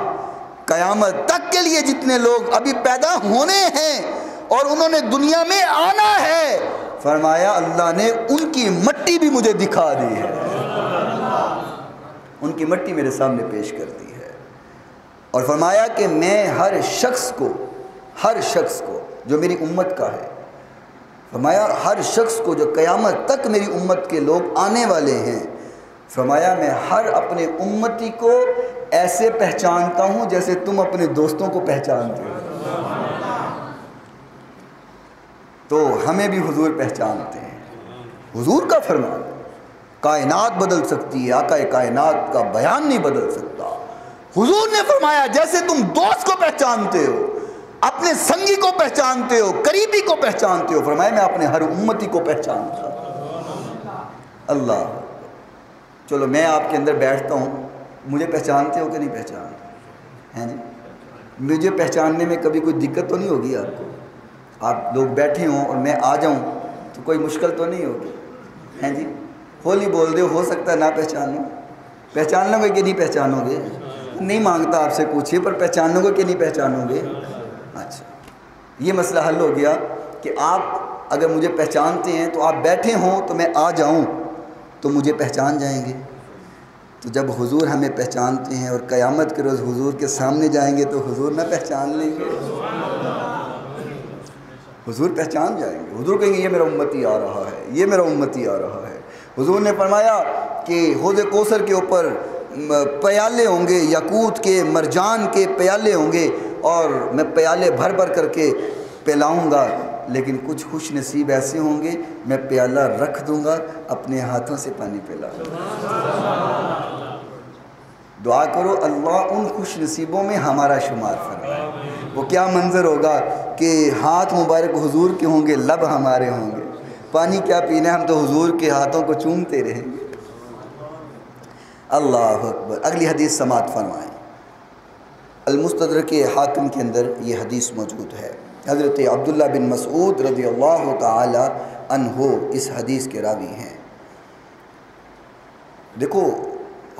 [SPEAKER 1] قیامت تک کے لیے جتنے لوگ ابھی پیدا ہونے ہیں اور انہوں نے دنیا میں آنا ہے، فرمایا اللہ نے ان کی مٹی بھی مجھے دکھا دی ہے، ان کی مٹی میرے سامنے پیش کر دی ہے. اور فرمایا کہ میں ہر شخص کو جو میری امت کا ہے، فرمایا ہر شخص کو جو قیامت تک میری امت کے لوگ آنے والے ہیں، فرمایا میں ہر اپنے امتی کو ایسے پہچانتا ہوں جیسے تم اپنے دوستوں کو پہچانتے ہو. تو ہمیں بھی حضور پہچانتے ہیں. حضور کا فرمان کائنات بدل سکتی ہے، آقا کائنات کا بیان نہیں بدل سکتا. حضور نے فرمایا جیسے تم دوست کو پہچانتے ہو، اپنے سنگی کو پہچانتے ہو، قریبی کو پہچانتے ہو، فرمایا میں اپنے ہر امتی کو پہچانتا ہوں. اللہ، چلو میں آپ کے اندر بیٹھتا ہوں، مجھے پہچانتے ہو کہ نہیں پہچانتے ہیں جی؟ مجھے پہچاننے میں کبھی کوئی دقت تو نہیں ہوگی آپ کو؟ آپ لوگ بیٹھے ہوں اور میں آ جاؤں تو کوئی مشکل تو نہیں ہوگی ہیں جی؟ ہولی بول دے، ہو سکتا ہے نہ پہچانو. پہچان لو گے کہ نہیں پہچانو گے؟ نہیں مانگتا آپ سے پوچھیے، پر پہچانو گے کہ نہیں پہچانو گے؟ اچھا، یہ مسئلہ حل ہو گیا کہ آپ اگر مجھے پہچانتے ہیں تو آپ بیٹھے ہوں تو میں آ جاؤں تو مجھے پہچان جائیں گے. تو جب حضور ہمیں پہچانتے ہیں اور قیامت کے روز حضور کے سامنے جائیں گے تو حضور نہ پہچان لیں گے؟ حضور پہچان جائیں گے. حضور کہیں گے یہ میرا امتی آ رہا ہے، یہ میرا امتی آ رہا ہے. حضور نے فرمایا کہ حوض کوثر کے اوپر پیالے ہوں گے، یاقوت کے، مرجان کے پیالے ہوں گے، اور میں پیالے بھر بھر کر کے پلاؤں گا، لیکن کچھ خوش نصیب ایسے ہوں گے میں پیالہ رکھ دوں گا، اپنے ہاتھوں سے پانی پلاؤں گا. دعا کرو اللہ ان خوش نصیبوں میں ہمارا شمار فرمائے. وہ کیا منظر ہوگا کہ ہاتھ مبارک حضور کے ہوں گے، لب ہمارے ہوں گے، پانی کیا پینا ہے، ہم تو حضور کے ہاتھوں کو چومتے رہیں گے. اللہ اکبر. اگلی حدیث سماعت فرمائیں. المستدرک حاکم کے اندر یہ حدیث موجود ہے. حضرت عبداللہ بن مسعود رضی اللہ تعالی عنہ اس حدیث کے راوی ہیں. دیکھو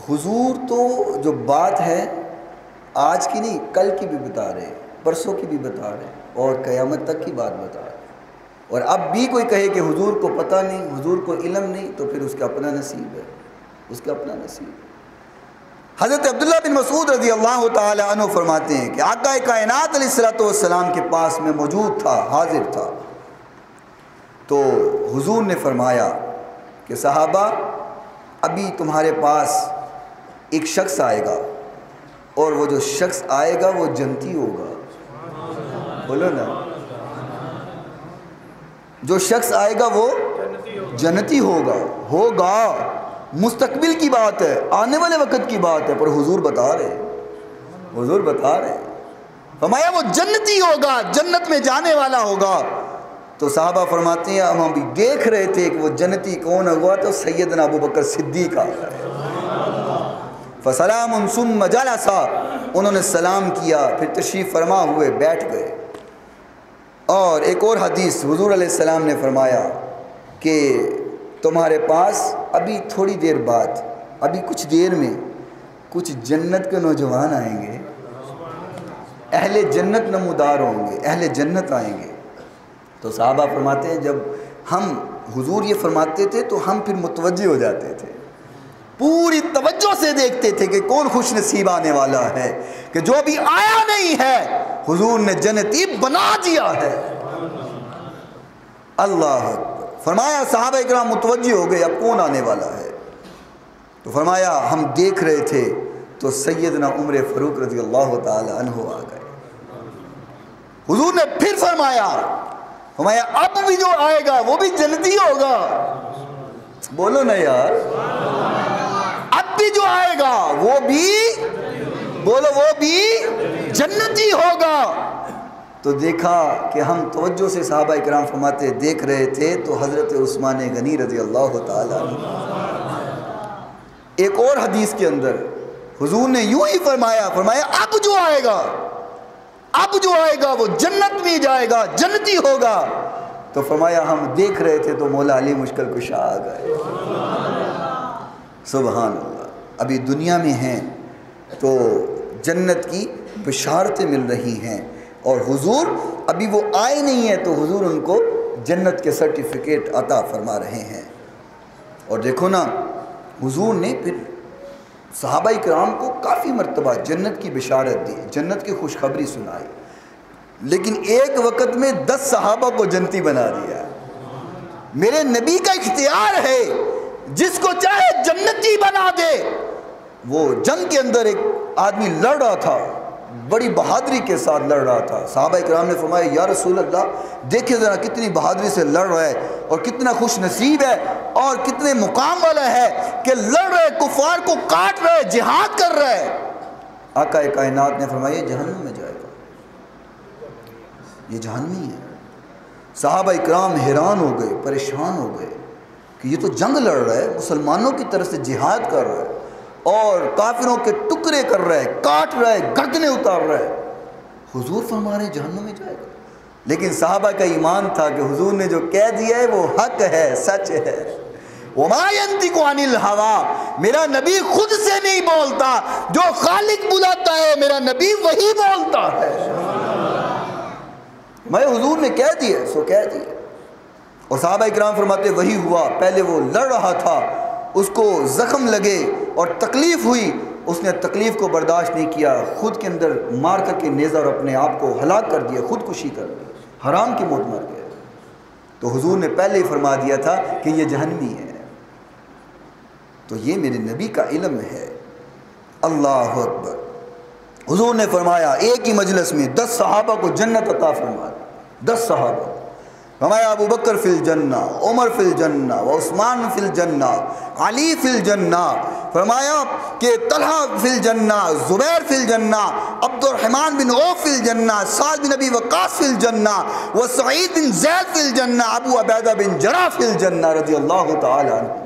[SPEAKER 1] حضور تو جو بات ہے آج کی نہیں، کل کی بھی بتا رہے، پرسوں کی بھی بتا رہے، اور قیامت تک کی بات بتا رہے. اور اب بھی کوئی کہے کہ حضور کو پتہ نہیں، حضور کو علم نہیں، تو پھر اس کا اپنا نصیب ہے، اس کا اپنا نصیب ہے. حضرت عبداللہ بن مسعود رضی اللہ تعالی عنہ فرماتے ہیں کہ آقا کائنات علیہ الصلوۃ والسلام کے پاس میں موجود تھا، حاضر تھا. تو حضور نے فرمایا کہ صحابہ ابھی تمہارے پاس ایک شخص آئے گا، اور وہ جو شخص آئے گا وہ جنتی ہوگا. بولو نا، جو شخص آئے گا وہ جنتی ہوگا. مستقبل کی بات ہے، آنے والے وقت کی بات ہے، پر حضور بتا رہے فرمایا وہ جنتی ہوگا، جنت میں جانے والا ہوگا. تو صحابہ فرماتے ہیں ہم بھی دیکھ رہے تھے کہ وہ جنتی کون ہوا، تو سیدنا ابو بکر صدیق آ گئے. فسلام ثم جلسا، انہوں نے سلام کیا، پھر تشریف فرما ہوئے بیٹھ گئے. اور ایک اور حدیث حضور علیہ السلام نے فرمایا کہ تمہارے پاس ابھی تھوڑی دیر بعد، ابھی کچھ دیر میں کچھ جنت کے نوجوان آئیں گے، اہل جنت نمودار ہوں گے، اہل جنت آئیں گے. تو صحابہ فرماتے ہیں جب ہم حضور یہ فرماتے تھے تو ہم پھر متوجہ ہو جاتے تھے، پوری توجہ سے دیکھتے تھے کہ کون خوش نصیب آنے والا ہے، کہ جو ابھی آیا نہیں ہے حضور نے جنتی بنا دیا ہے. اللہ اکبر. فرمایا صحابہ اکرام متوجہ ہو گئے اب کون آنے والا ہے. تو فرمایا ہم دیکھ رہے تھے تو سیدنا عمر فاروق رضی اللہ تعالی عنہ آ گئے۔ حضور نے پھر فرمایا اب بھی جو آئے گا وہ بھی جنتی ہوگا۔ بولو نا یار، اب بھی جو آئے گا وہ بھی، بولو وہ بھی جنتی ہوگا۔ تو دیکھا کہ ہم توجہ سے صحابہ کرام فرماتے دیکھ رہے تھے تو حضرت عثمان غنی رضی اللہ تعالیٰ عنہ، ایک اور حدیث کے اندر حضور نے یوں ہی فرمایا اب جو آئے گا، اب جو آئے گا وہ جنت میں جائے گا، جنتی ہوگا۔ تو فرمایا ہم دیکھ رہے تھے تو مولا علی مشکل کشا آ گئے۔ سبحان اللہ، ابھی دنیا میں ہیں تو جنت کی بشارتیں مل رہی ہیں، اور حضور ابھی وہ آئے نہیں ہیں تو حضور ان کو جنت کے سرٹیفکیٹ عطا فرما رہے ہیں۔ اور دیکھو نا، حضور نے پھر صحابہ کرام کو کافی مرتبہ جنت کی بشارت دی، جنت کی خوشخبری سنائی، لیکن ایک وقت میں 10 صحابہ کو جنتی بنا دیا۔ میرے نبی کا اختیار ہے، جس کو چاہے جنتی بنا دے۔ وہ جنگ کے اندر ایک آدمی لڑ رہا تھا، بڑی بہادری کے ساتھ لڑ رہا تھا۔ صحابہ کرام نے فرمایا یا رسول اللہ دیکھیں ذرا کتنی بہادری سے لڑ رہا ہے، اور کتنا خوش نصیب ہے، اور کتنے مقام والا ہے کہ لڑ رہے، کفار کو کاٹ رہے، جہاد کر رہا ہے۔ آقا کائنات نے فرمایا یہ جہنم میں جائے گا، یہ جہنمی ہے۔ صحابہ کرام حیران ہو گئے، پریشان ہو گئے کہ یہ تو جنگ لڑ رہا ہے، مسلمانوں کی طرف سے جہاد کر رہا ہے، اور کافروں کے ٹکڑے کر رہا ہے، کاٹ رہا ہے، گردنیں اتار رہا ہے۔ حضور فرما رہے جہنم میں جائے گا، لیکن صحابہ کا ایمان تھا کہ حضور نے جو کہہ دیا ہے وہ حق ہے، سچ ہے۔ وَمَا يَنْطِقُ عَنِ الْهَوَىٰ، میرا نبی خود سے نہیں بولتا، جو خالق بلاتا ہے میرا نبی وہی بولتا ہے۔ میں حضور نے کہہ دیا سو کہہ دیا۔ اور صحابہ کرام فرماتے وہی ہوا۔ پہلے وہ لڑ رہا تھا، اس کو زخم لگے اور تکلیف ہوئی، اس نے تکلیف کو برداشت نہیں کیا، خود کے اندر مار کر کے نیزہ اور اپنے آپ کو ہلاک کر دیا، خودکشی کر دی، حرام کی موت مر گیا۔ تو حضور نے پہلے ہی فرما دیا تھا کہ یہ جہنمی ہے۔ تو یہ میرے نبی کا علم ہے۔ اللہ اکبر۔ حضور نے فرمایا ایک ہی مجلس میں 10 صحابہ کو جنت عطا فرما دی، 10 صحابہ۔ فرمایا ابو بکر فی الجنہ، عمر فی الجنہ، وعثمان فی الجنہ، علی فی الجنہ۔ فرمایا کہ طلحہ فی الجنہ، زبیر فی الجنہ، عبد الرحمن بن عوف فی الجنہ، سعد بن ابی وقاص فی الجنہ، وسعید بن زید فی الجنہ، ابو عبیدہ بن جراح فی الجنہ رضی اللہ تعالی عنہ۔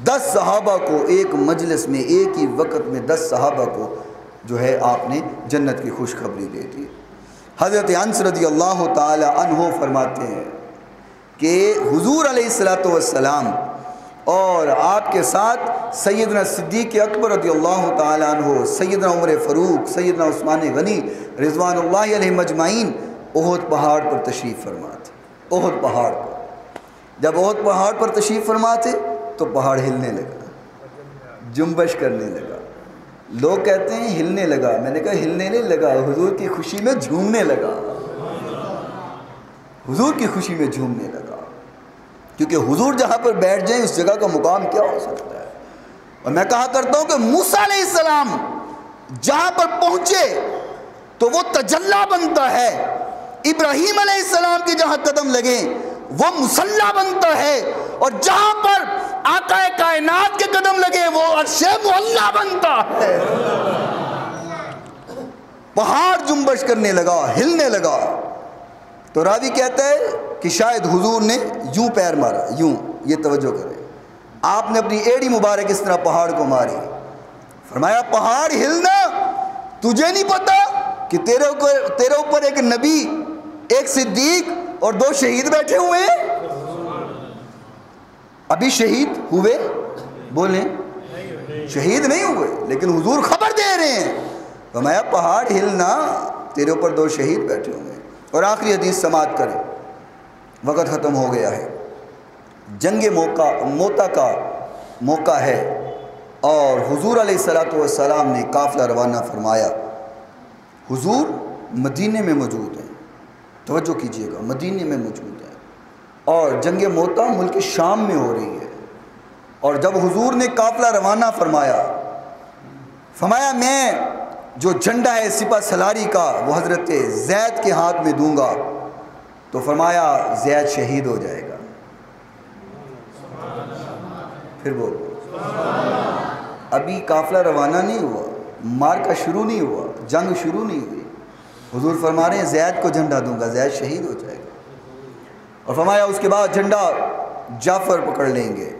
[SPEAKER 1] 10 صحابہ کو ایک مجلس میں، ایک ہی وقت میں 10 صحابہ کو جو ہے آپ نے جنت کی خوشخبری دے دی۔ حضرت انس رضی اللہ تعالی عنہ فرماتے ہیں کہ حضور علیہ السلام اور آپ کے ساتھ سیدنا صدیق اکبر رضی اللہ تعالی عنہ، سیدنا عمر فاروق، سیدنا عثمان غنی رضوان اللہ علیہ مجمعین احد پہاڑ پر تشریف فرما تھے۔ احد پہاڑ پر جب احد پہاڑ پر تشریف فرما تھے تو پہاڑ ہلنے لگا، جنبش کرنے لگا۔ لوگ کہتے ہیں ہلنے لگا، میں نے کہا ہلنے نہیں لگا، حضور کی خوشی میں جھومنے لگا، حضور کی خوشی میں جھومنے لگا۔ کیونکہ حضور جہاں پر بیٹھ جائیں اس جگہ کا مقام کیا ہو سکتا ہے۔ اور میں کہا کرتا ہوں کہ موسیٰ علیہ السلام جہاں پر پہنچے تو وہ تجلی بنتا ہے، ابراہیم علیہ السلام کی جہاں قدم لگیں وہ مصلی بنتا ہے، اور جہاں پر آقا کائنات کے قدم لگے وہ عرش معلی بنتا ہے۔ پہاڑ جنبش کرنے لگا، ہلنے لگا۔ تو راوی کہتا ہے کہ شاید حضور نے یوں پیر مارا، یوں، یہ توجہ کریں، آپ نے اپنی ایڑی مبارک اس طرح پہاڑ کو ماری۔ فرمایا پہاڑ ہلنا، تجھے نہیں پتا کہ تیرے اوپر ایک نبی، ایک صدیق اور 2 شہید بیٹھے ہوئے ہیں؟ ابھی شہید ہوئے؟ بولیں شہید نہیں ہوئے، لیکن حضور خبر دے رہے ہیں۔ فرمایا پہاڑ ہلنا، تیرے اوپر 2 شہید بیٹھے ہوئے ہیں۔ اور آخری حدیث سماعت کریں، وقت ختم ہو گیا ہے۔ جنگ موتا کا موقع ہے، اور حضور علیہ السلام نے قافلہ روانہ فرمایا۔ حضور مدینے میں موجود ہیں، توجہ کیجئے گا، مدینے میں موجود ہیں، اور جنگ موتا ملک شام میں ہو رہی ہے۔ اور جب حضور نے قافلہ روانہ فرمایا فرمایا میں جو جھنڈا ہے سپہ سلاری کا وہ حضرت زید کے ہاتھ میں دوں گا تو فرمایا زید شہید ہو جائے گا. پھر بول. ابھی قافلہ روانہ نہیں ہوا، مارکا شروع نہیں ہوا، جنگ شروع نہیں ہوئی. حضور فرما رہے ہیں زید کو جھنڈا دوں گا، زید شہید ہو جائے گا. اور فرمایا اس کے بعد جھنڈا جعفر پکڑ لیں گے،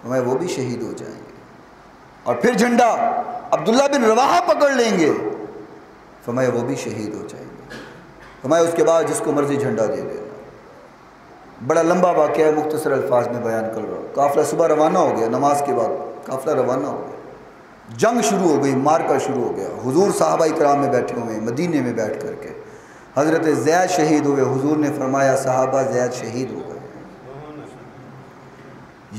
[SPEAKER 1] فرمایا وہ بھی شہید ہو جائیں گے. اور پھر جھنڈا عبداللہ بن رواحہ پکڑ لیں گے، فرمایا وہ بھی شہید ہو جائیں گے. فرمایا اس کے بعد جس کو مرضی جھنڈا دے دینا. بڑا لمبا واقعہ ہے، مختصر الفاظ میں بیان کر رہا ہوں. قافلہ صبح روانہ ہو گیا، نماز کے بعد قافلہ روانہ ہو گیا. جنگ شروع ہو گئی، مارکا شروع ہو گیا. حضور صحابہ کرام میں بیٹھے ہوئے مدینے میں بیٹھ کر کے حضرت زید شہید ہوئے. حضور نے فرمایا صحابہ زید شہید ہو گئے.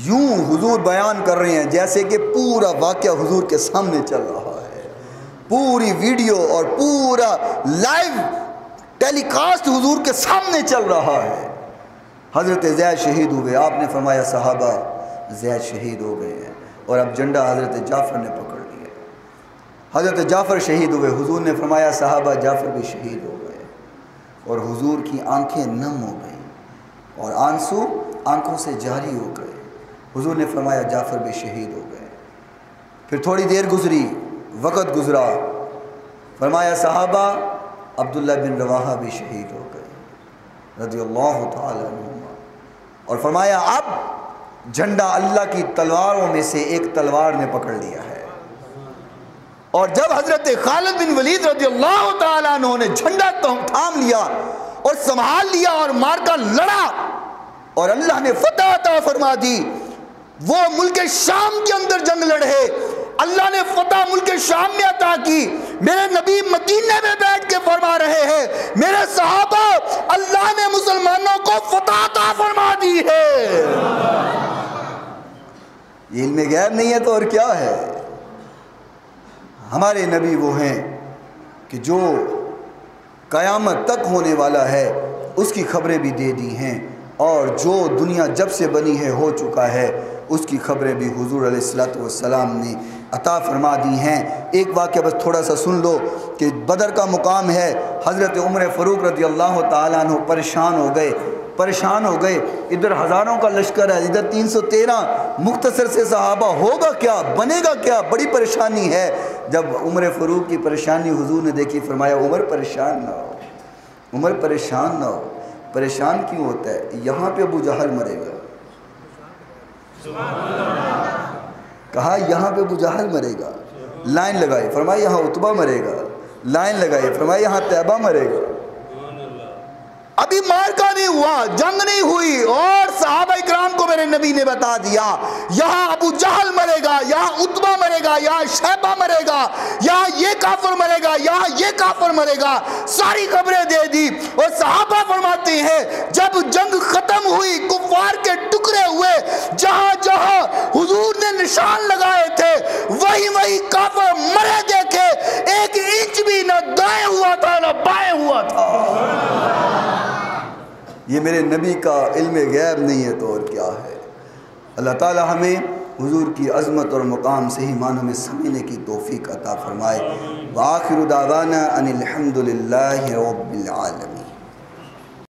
[SPEAKER 1] یوں حضور بیان کر رہے ہیں جیسے کہ پورا واقعہ حضور کے سامنے چل رہا ہے. پوری ویڈیو اور پورا لائیو ٹیلی کاسٹ حضور کے سامنے چل رہا ہے. حضرت زید شہید ہوئے. آپ نے فرمایا صحابہ زید شہید ہو گئے ہیں. اور اب جھنڈا حضرت جعفر نے پکڑ لیا. حضرت جعفر شہید ہوئے. حضور نے فرمایا صحابہ جعفر بھی شہید ہو گئے. اور حضور کی آنکھیں نم ہو گئیں اور آنسو آنکھوں سے جاری ہو گئے. حضور نے فرمایا جعفر بھی شہید ہو گئے. پھر تھوڑی دیر گزری، وقت گزرا. فرمایا صحابہ عبداللہ بن رواحہ بھی شہید ہو گئے رضی اللہ تعالی عنہ. اور فرمایا اب جھنڈا اللہ کی تلواروں میں سے ایک تلوار نے پکڑ لیا ہے. اور جب حضرت خالد بن ولید رضی اللہ تعالیٰ عنہ نے جھنڈا تھام لیا اور سنبھال لیا اور مارکا لڑا اور اللہ نے فتح عطا فرما دی. وہ ملک شام کے اندر جنگ لڑے، اللہ نے فتح ملک شام میں عطا کی. میرے نبی مدینے میں بیٹھ کے فرما رہے ہیں میرے صحابہ اللہ نے مسلمانوں کو فتح عطا فرما دی ہے. یہ علم غیب نہیں ہے تو اور کیا ہے؟ ہمارے نبی وہ ہیں کہ جو قیامت تک ہونے والا ہے اس کی خبریں بھی دے دی ہیں، اور جو دنیا جب سے بنی ہے ہو چکا ہے اس کی خبریں بھی حضور علیہ السلام نے عطا فرما دی ہیں. ایک واقعہ بس تھوڑا سا سن لو کہ بدر کا مقام ہے. حضرت عمر فاروق رضی اللہ تعالیٰ عنہ پریشان ہو گئے. ادھر ہزاروں کا لشکر ہے، ادھر 313 مختصر سے صحابہ. ہوگا کیا، بنے گا کیا؟ بڑی پریشانی ہے. جب عمر فاروق کی پریشانی حضور نے دیکھی فرمایا عمر پریشان نہ ہو، عمر پریشان نہ ہو. پریشان کیوں ہوتا ہے؟ یہاں پہ ابو جہل مرے گا. کہا یہاں پہ ابو جہل مرے گا. لائن لگائی، فرمایا یہاں عتبہ مرے گا. لائن لگائی، فرمایا یہاں طیبہ مرے گا. ابھی مارکا نہیں ہوا، جنگ نہیں ہوئی، اور صحابہ اکرام کو میرے نبی نے بتا دیا یہاں ابو جہل مرے گا، یہاں عتبہ مرے گا، یہاں شیبہ مرے گا، یہاں یہ کافر مرے گا، یہاں یہ کافر مرے گا. ساری خبریں دے دی. اور صحابہ فرماتے ہیں جب جنگ ختم ہوئی، کفار کے ٹکڑے ہوئے، جہاں جہاں حضور نے نشان لگائے تھے وہی کافر مرے دیکھے. 1 انچ بھی نہ دائیں ہوا تھا نہ بائیں ہوا تھا. یہ میرے نبی کا علم غیب نہیں ہے تو اور کیا ہے؟ اللہ تعالی ہمیں حضور کی عظمت اور مقام صحیح معنوں میں سمجھنے کی توفیق عطا فرمائے. وآخر دعوانا ان الحمد للہ رب العالمین.